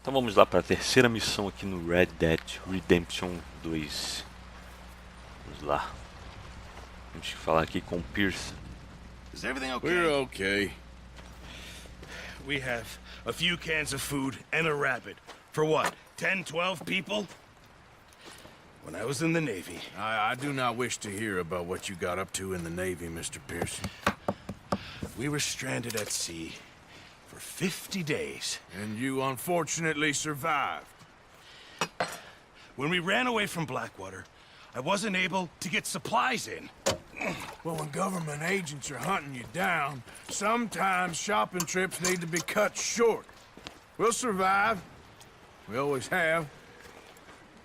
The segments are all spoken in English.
Então vamos lá para a terceira missão aqui no Red Dead Redemption 2. Vamos lá. Temos que falar aqui com o Pierce. Is everything okay? We're okay. We have a few cans of food and a rabbit. For what, 10, 12 people? When I was in the Navy... I do not wish to hear about what you got up to in the Navy, Mr. Pearson. We were stranded at sea for 50 days. And you unfortunately survived. When we ran away from Blackwater, I wasn't able to get supplies in. Well, when government agents are hunting you down, sometimes shopping trips need to be cut short. We'll survive. We always have.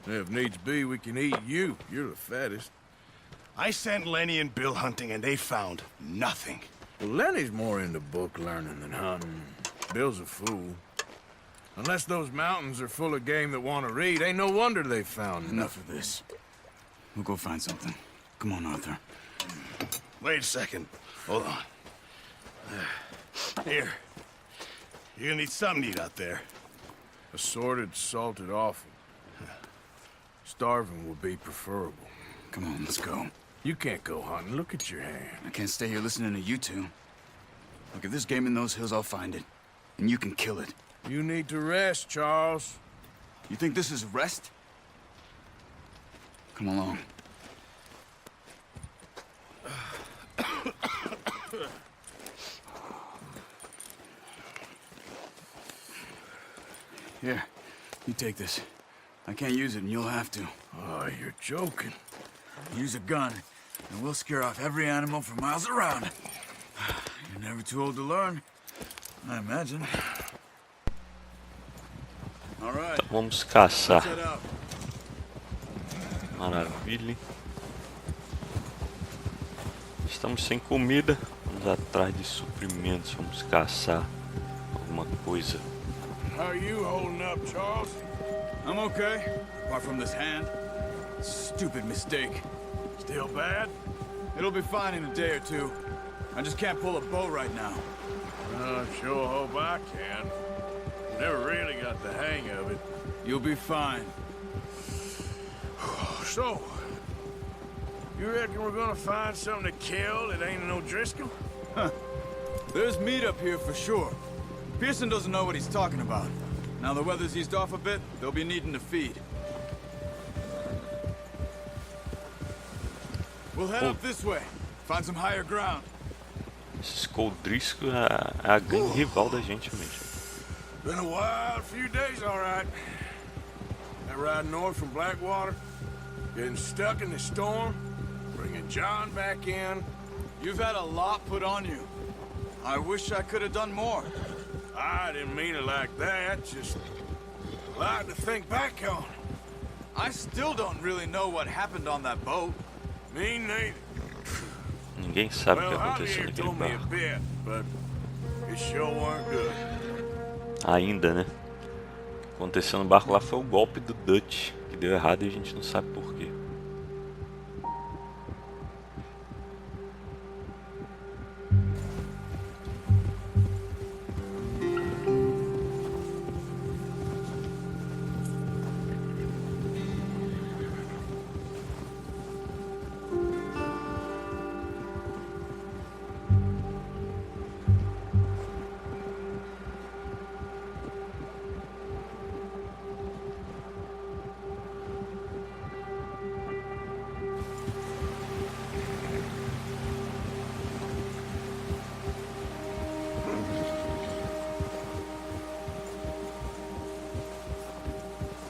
If needs be, we can eat you. You're the fattest. I sent Lenny and Bill hunting, and they found nothing. Well, Lenny's more into book learning than hunting. Bill's a fool. Unless those mountains are full of game that want to read, ain't no wonder they found Enough of this. We'll go find something. Come on, Arthur. Wait a second. Hold on. Here. You're gonna need something to eat out there. assorted, salted offal. Starving would be preferable. Come on, let's go. You can't go hunting. Look at your hand. I can't stay here listening to you two. Look, if there's game in those hills, I'll find it. And you can kill it. You need to rest, Charles. You think this is rest? Come along. Here, you take this. I can't use it, and you'll have to. Oh, you're joking. Use a gun, and we'll scare off every animal for miles around. You're never too old to learn, I imagine. All right. Então vamos caçar. Set out. Maravilha. Estamos sem comida. Vamos atrás de suprimentos. Vamos caçar alguma coisa. How are you holding up, Charles? I'm okay, apart from this hand. Stupid mistake. Still bad? It'll be fine in a day or two. I just can't pull a bow right now. I sure hope I can. Never really got the hang of it. You'll be fine. So, you reckon we're gonna find something to kill that ain't no Driscoll? Huh. There's meat up here for sure. Pearson doesn't know what he's talking about. Now the weather's eased off a bit, they'll be needing to feed. We'll head up this way. Find some higher ground. Esse Driscoll é a gangue rival da gente mesmo. Been a wild few days, all right. That ride north from Blackwater, getting stuck in the storm, bringing John back in. You've had a lot put on you. I wish I could have done more. I didn't mean it like that, just like to think back on. I still don't really know what happened on that boat. Me neither. Ninguém sabe o que Well, aconteceu Javier naquele told me a barco. bit, but it sure weren't good. Ainda, né? O que aconteceu no barco lá foi o golpe do Dutch, que deu errado e a gente não sabe por quê.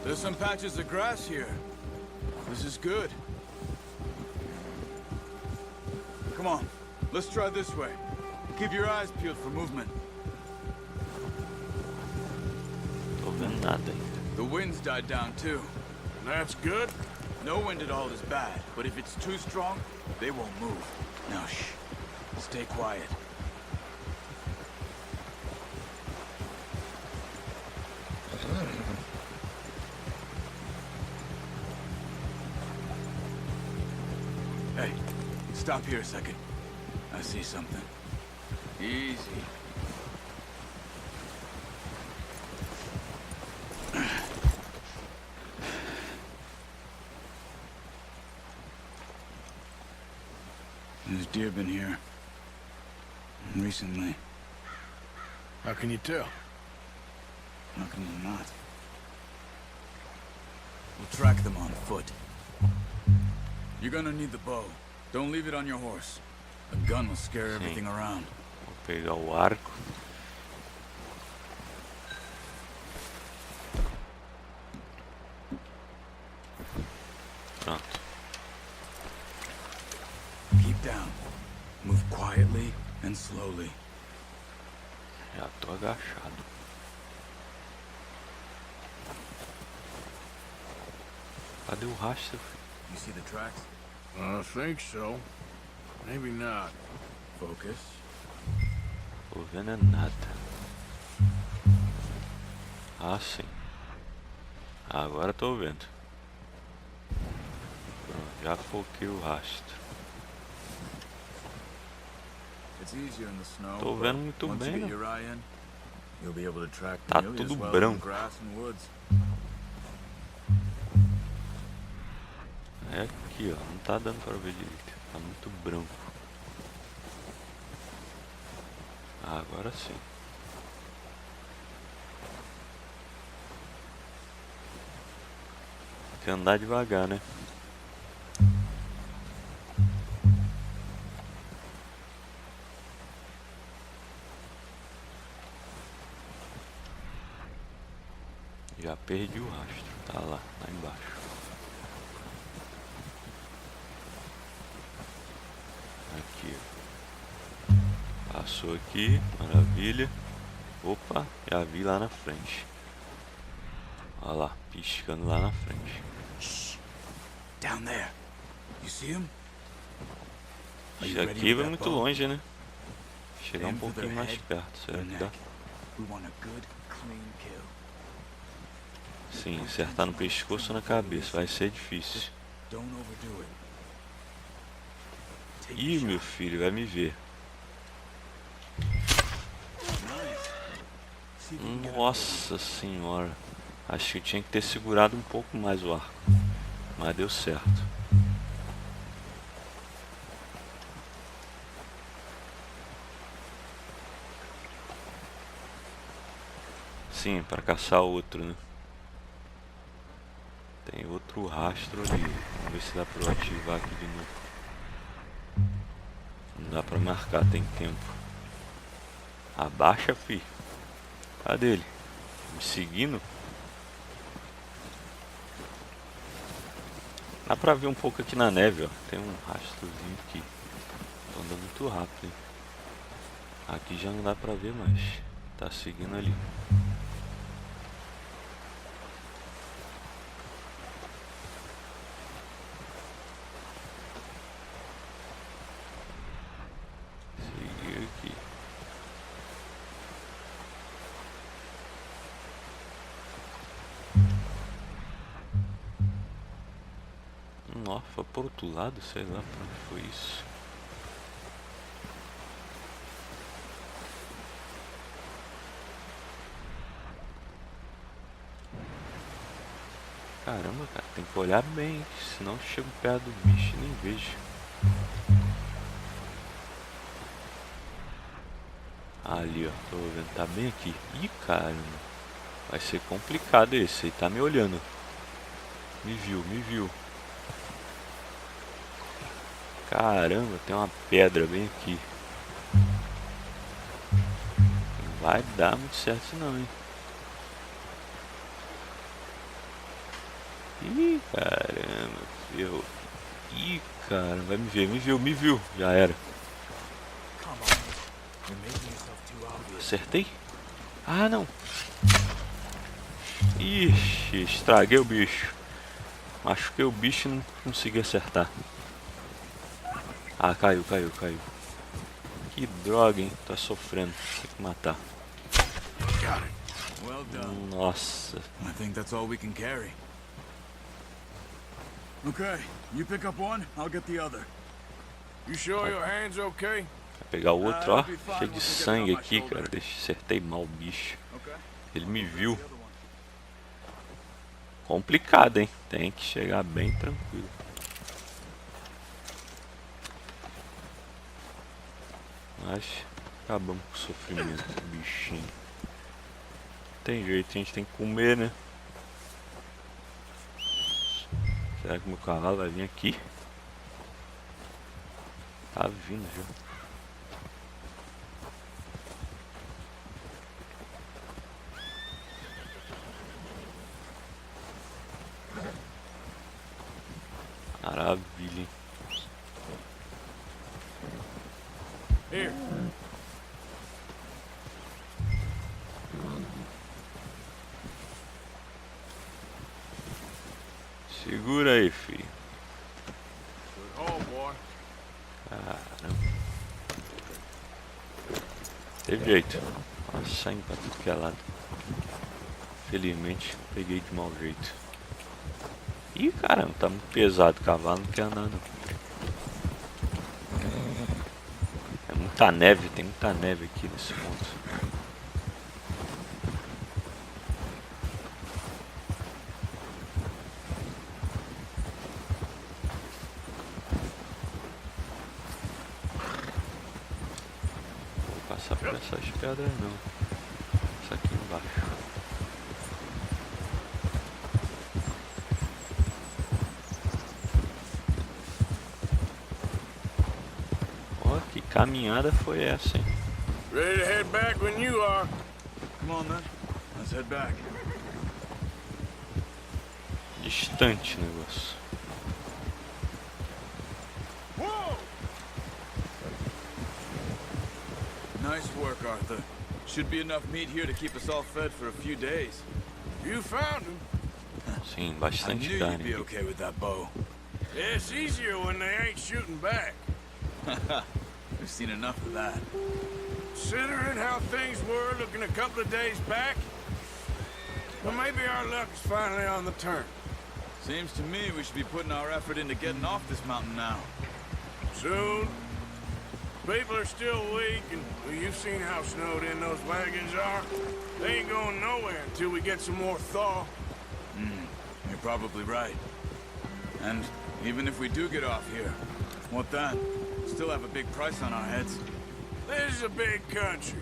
There's some patches of grass here. This is good. Come on, let's try this way. Keep your eyes peeled for movement. Tô vendo nada ainda. The wind's died down too. That's good. No wind at all is bad, but if it's too strong, they won't move. Now shh, stay quiet. Hey, stop here a second. I see something. Easy. deer been here? Recently. How can you tell? How can you not? We'll track them on foot. You're gonna need the bow. Don't leave it on your horse. A gun will scare everything around. Vou pegar o arco. Pronto. Keep down. Move quietly and slowly. Já tô agachado. Cadê o rastro? You see the tracks? I think so. Maybe not. Focus. Tô vendo é nada. Ah, sim. Agora tô vendo. Pronto, já foquei o rastro. It's easier in the snow. Tô vendo muito Once you bem, get né? your eye in, you'll be able to track Tá nearly as tudo well branco. in grass and woods. É aqui, ó. Não tá dando pra ver direito. Tá muito branco. Ah, agora sim. Tem que andar devagar, né? Já perdi o rastro. Tá lá embaixo. Aqui, ó. Passou aqui, maravilha. Opa, já vi lá na frente. Olha lá, piscando lá na frente. Shh. Down there. You see him? Isso aqui vai muito longe, né? Chegar um pouquinho mais perto, será que dá? We want a good, clean kill. Sim, acertar no pescoço ou na cabeça, vai ser difícil. Don't overdo it. Take Ih, a meu shot. filho, vai me ver. Nice. See if you can get a Nossa senhora. Acho que eu tinha que ter segurado um pouco mais o arco. Mas deu certo. Sim, para caçar outro, né? Tem outro rastro ali. Vamos ver se dá pra eu ativar aqui de novo. Não dá pra marcar, tem tempo. Abaixa, fi. Cadê ele? Me seguindo? Dá pra ver um pouco aqui na neve, ó. Tem um rastrozinho aqui. Tô andando muito rápido, hein? Aqui já não dá pra ver mais. Tá seguindo ali. Seguir aqui. Nossa, foi pro outro lado, sei lá pra onde foi isso. Caramba, cara, tem que olhar bem, senão eu chego perto do bicho e nem vejo. Ali, ó, tô vendo, tá bem aqui. Ih, caramba, vai ser complicado esse, ele tá me olhando. Me viu, me viu. Caramba, tem uma pedra bem aqui. Não vai dar muito certo isso não, hein. Ih, caramba, ferrou. Ih, cara, vai me ver, me viu, me viu. Já era. Come on. You're making yourself too obvious. Acertei? Ah, não. Ixi, estraguei o bicho. Machuquei o bicho e não consegui acertar. Ah, caiu, caiu, caiu. Que droga, hein? Tá sofrendo. Tem que matar. Got it. Well done. Nossa. I think that's all we can carry. Okay, you pick up one, I'll get the other. You sure your hand's okay? Vai pegar o outro, ó. Cheio de sangue aqui, cara. Acertei mal o bicho. Okay. Ele me viu. Complicado, hein? Tem que chegar bem tranquilo. Mas acabamos com o sofrimento do bichinho. Tem jeito, a gente tem que comer, né? Será que meu cavalo vai vir aqui? Tá vindo já. Maravilha, hein? Here. Segura aí, filho. Good haul, boy. Caramba. Teve jeito. Nossa, saindo pra tudo que é lado. Felizmente, peguei de mau jeito. Ih, caramba, tá muito pesado o cavalo, não quer andar não. É muita neve, tem muita neve aqui nesse ponto. Vou passar por essas pedras não. Isso aqui embaixo. Que caminhada foi essa, hein? Ready to head back when you are. Come on then. Let's head back. Distante o negócio. Whoa! Nice work, Arthur. Should be enough meat here to keep us all fed for a few days. You found him. Sim, I bastante knew you'd carne. be okay with that bow. It's easier when they ain't shooting back. We've seen enough of that. Considering how things were looking a couple of days back, well, maybe our luck is finally on the turn. Seems to me we should be putting our effort into getting off this mountain now. Soon. People are still weak, and well, you've seen how snowed in those wagons are. They ain't going nowhere until we get some more thaw. You're probably right. And even if we do get off here, what then? Still have a big price on our heads. This is a big country.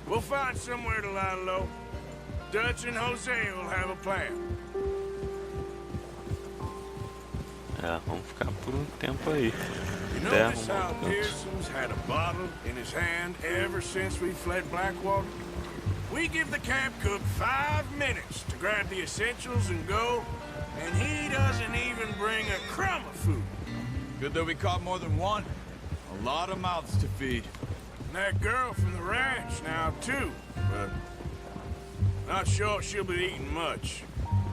We'll find somewhere to lie low. Dutch and Jose will have a plan. É, vamos ficar por um tempo aí. You Até notice arrumar how um canto. Pearson's had a bottle in his hand ever since we fled Blackwater? We give the camp cook 5 minutes to grab the essentials and go, and he doesn't even bring a crumb of food. Good that we caught more than one. A lot of mouths to feed. And that girl from the ranch now, too, but not sure she'll be eating much.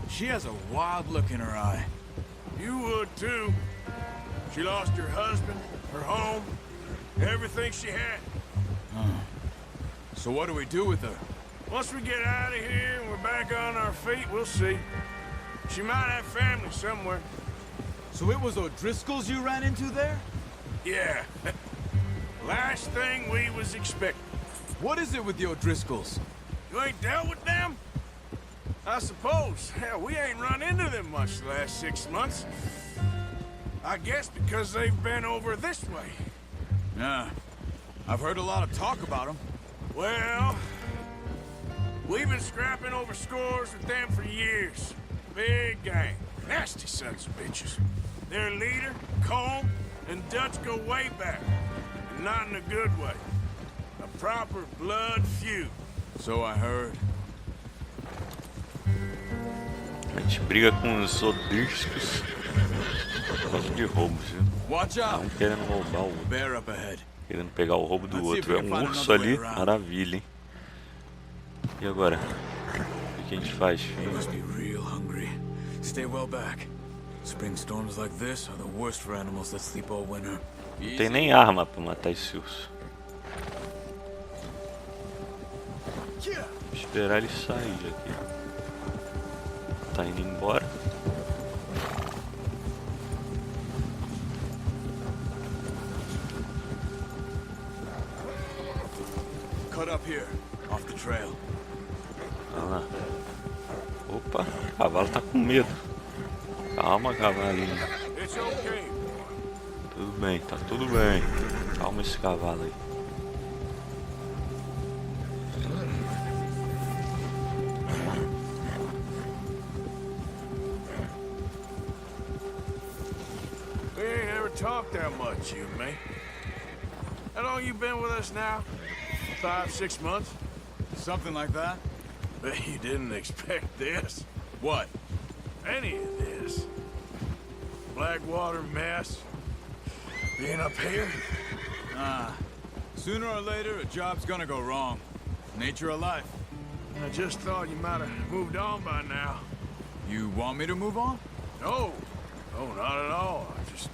She has a wild look in her eye. You would, too. She lost her husband, her home, everything she had. So what do we do with her? Once we get out of here and we're back on our feet, we'll see. She might have family somewhere. So it was O'Driscoll's you ran into there? Yeah. Last thing we was expecting. What is it with the O'Driscolls? You ain't dealt with them? I suppose. Hell, we ain't run into them much the last 6 months. I guess because they've been over this way. Yeah. I've heard a lot of talk about them. Well, we've been scrapping over scores with them for years. Big gang. Nasty sons of bitches. Their leader, Combe, and Dutch go way back. And not in a good way. A proper blood feud. So I heard. A gente briga com os O'Driscolls por causa de roubos, viu? Watch out! Um querendo roubar o outro, Bear up ahead. querendo pegar o roubo do outro. É um urso ali, maravilha, hein? E agora? O que a gente faz, You filho? must be real hungry. Stay well back. Spring storms like this are the worst for animals that sleep all winter. Não tem nem arma pra matar esse urso. Vou esperar ele sair aqui. Tá indo embora. Cut up here, off the trail. Olha lá. Opa, o cavalo tá com medo. Calma, cavalinho. It's okay. Tudo bem, tá tudo bem. Calma esse cavalo aí. talk that much, you and me. How long you been with us now? 5, 6 months? Something like that? Bet you didn't expect this. What? Any of this. Blackwater mess. Being up here. Sooner or later, a job's gonna go wrong. Nature of life. I just thought you might have moved on by now. You want me to move on? No. No, not at all. I just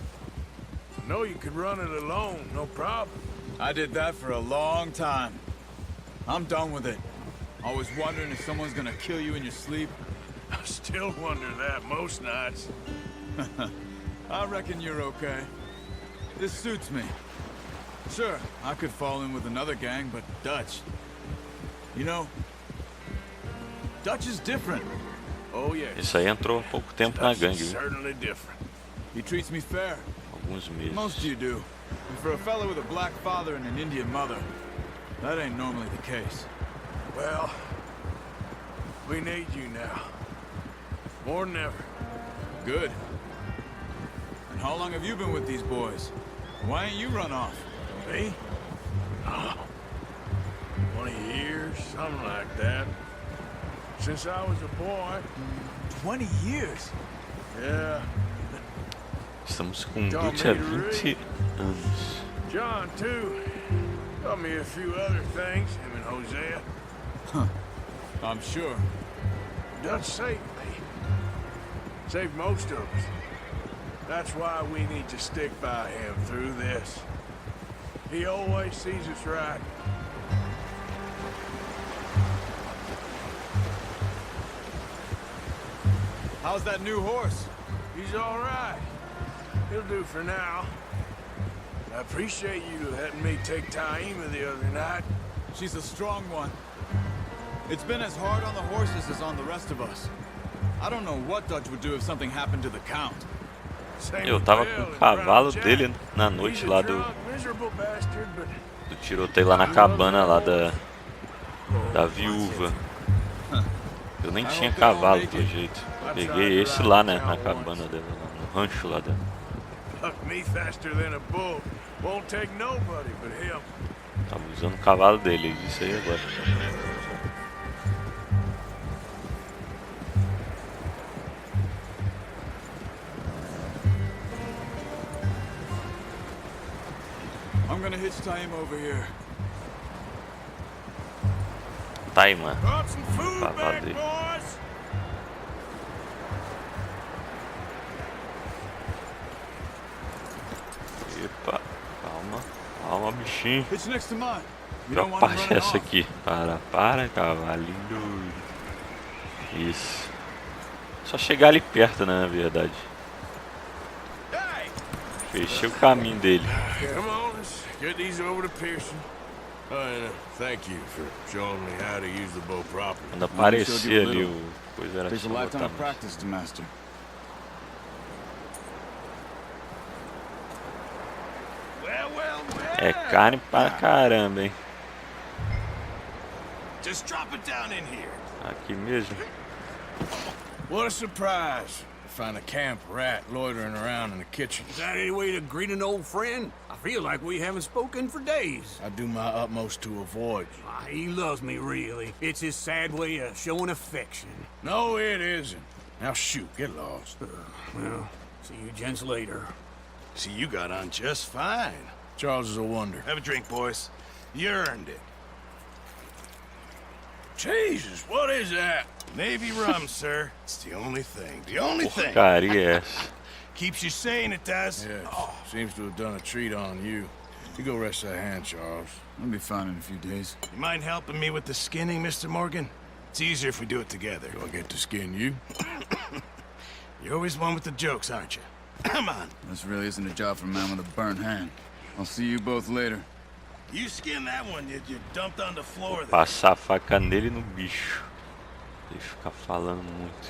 know you could run it alone, no problem. I did that for a long time. I'm done with it. Always wondering if someone's gonna kill you in your sleep. I still wonder that most nights. I reckon you're okay. This suits me. Sure, I could fall in with another gang, but Dutch... You know, Dutch is different. Oh yeah. Isso aí entrou há pouco tempo na gangue, viu? Certainly different. He treats me fair. Alguns Most of you meses. do. And for a fellow with a black father and an Indian mother, that ain't normally the case. Well, we need you now. More than ever. Good. And how long have you been with these boys? Why ain't you run off? Me? Oh, 20 years, something like that. Since I was a boy. 20 years? Yeah. Estamos com Dutch há 20 anos. John, too. Taught me a few other things, him and Hosea. I'm sure. Dutch saved me. Saved most of us. That's why we need to stick by him through this. He always sees us right. How's that new horse? He's all right. He'll do for now. I appreciate you letting me take Taima the other night. She's a strong one. It's been as hard on the horses as on the rest of us. I don't know what Dutch would do if something happened to the Count. Same Eu with tava Bill com o and cavalo Brown Jack. dele na He's noite a lá do drunk, miserable bastard, but tiroteio lá na cabana lá da viúva. Eu nem tinha cavalo do jeito. Peguei esse lá, né, na cabana dela, no rancho lá dela. buck me faster than a bull. Won't take nobody but him. Tava usando o cavalo dele, ele disse aí agora. I'm gonna hitch Taima over here. Taima, Brought some food cavalo back, dele. boys. Epa, calma, calma, bichinho. Hitch next to mine. You Que don't want him parte é running essa off. aqui? Para, cavalinho. Isso. Só chegar ali perto, né, na verdade. Hey, Fechei o caminho dele. come on, let's get these over to Pearson. And thank you for showing me how to use the bow properly. Quando aparecer ali o coisa era Takes a só lifetime botar of mais. practice to master. É carne pra caramba, hein? Just drop it down in here. Aqui mesmo. What a surprise. Find a camp rat loitering around in the kitchen. Is that any way to greet an old friend? I feel like we haven't spoken for days. I do my utmost to avoid you. Ah, he loves me, really. It's his sad way of showing affection. No, it isn't. Now shoot, get lost. Well, see you gents later. See, you got on just fine. Charles is a wonder. Have a drink, boys. You earned it. Jesus, what is that? Navy rum, sir. It's the only thing. The only thing. Porcaria é essa? Keeps you sane, it does. Yeah, seems to have done a treat on you. You go rest that hand, Charles. I'll be fine in a few days. You mind helping me with the skinning, Mr. Morgan? It's easier if we do it together. Do I get to skin you? You're always one with the jokes, aren't you? Come on. This really isn't a job for a man with a burnt hand. I'll see you both later. You skin that one you dumped on the floor there. Passar a faca nele e no bicho. Deixa eu ficar falando muito.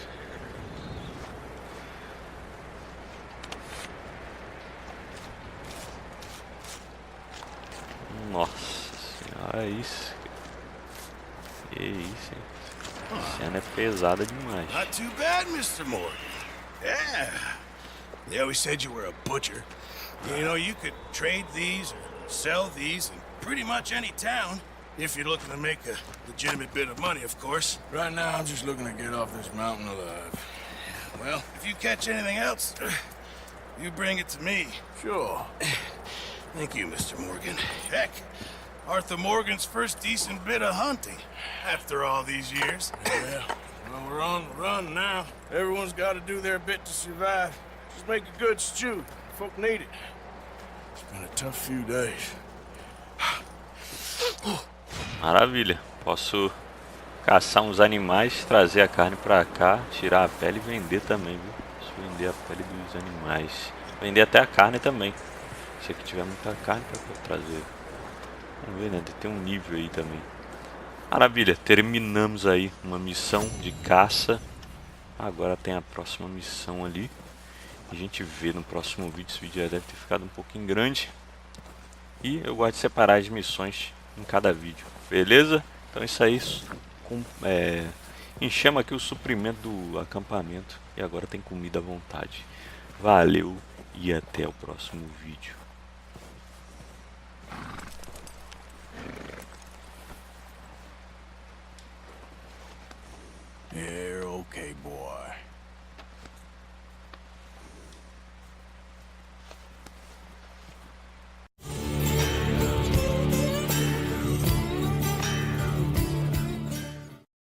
Nossa senhora, é isso. Que isso, hein? A cena é pesada demais. Not too bad, Mr. Morgan. Yeah. They always said you were a butcher. You know, you could trade these or sell these in pretty much any town, if you're looking to make a legitimate bit of money, of course. Right now, I'm just looking to get off this mountain alive. Well, if you catch anything else, you bring it to me. Sure. Thank you, Mr. Morgan. Heck, Arthur Morgan's first decent bit of hunting, after all these years. Yeah. Well, we're on the run now. Everyone's got to do their bit to survive. Just make a good stew. Folk need it. It's been a tough few days. Maravilha. Posso caçar uns animais, trazer a carne pra cá, tirar a pele e vender também, viu? Posso vender a pele dos animais. Vender até a carne também. Se aqui tiver muita carne, pra eu trazer. Vamos ver, né? Tem um nível aí também. Maravilha. Terminamos aí uma missão de caça. Agora tem a próxima missão ali. A gente vê no próximo vídeo. Esse vídeo já deve ter ficado um pouquinho grande. E eu gosto de separar as missões em cada vídeo. Beleza? Então é isso aí. Enchemos aqui o suprimento do acampamento. E agora tem comida à vontade. Valeu e até o próximo vídeo. Yeah, okay, boy.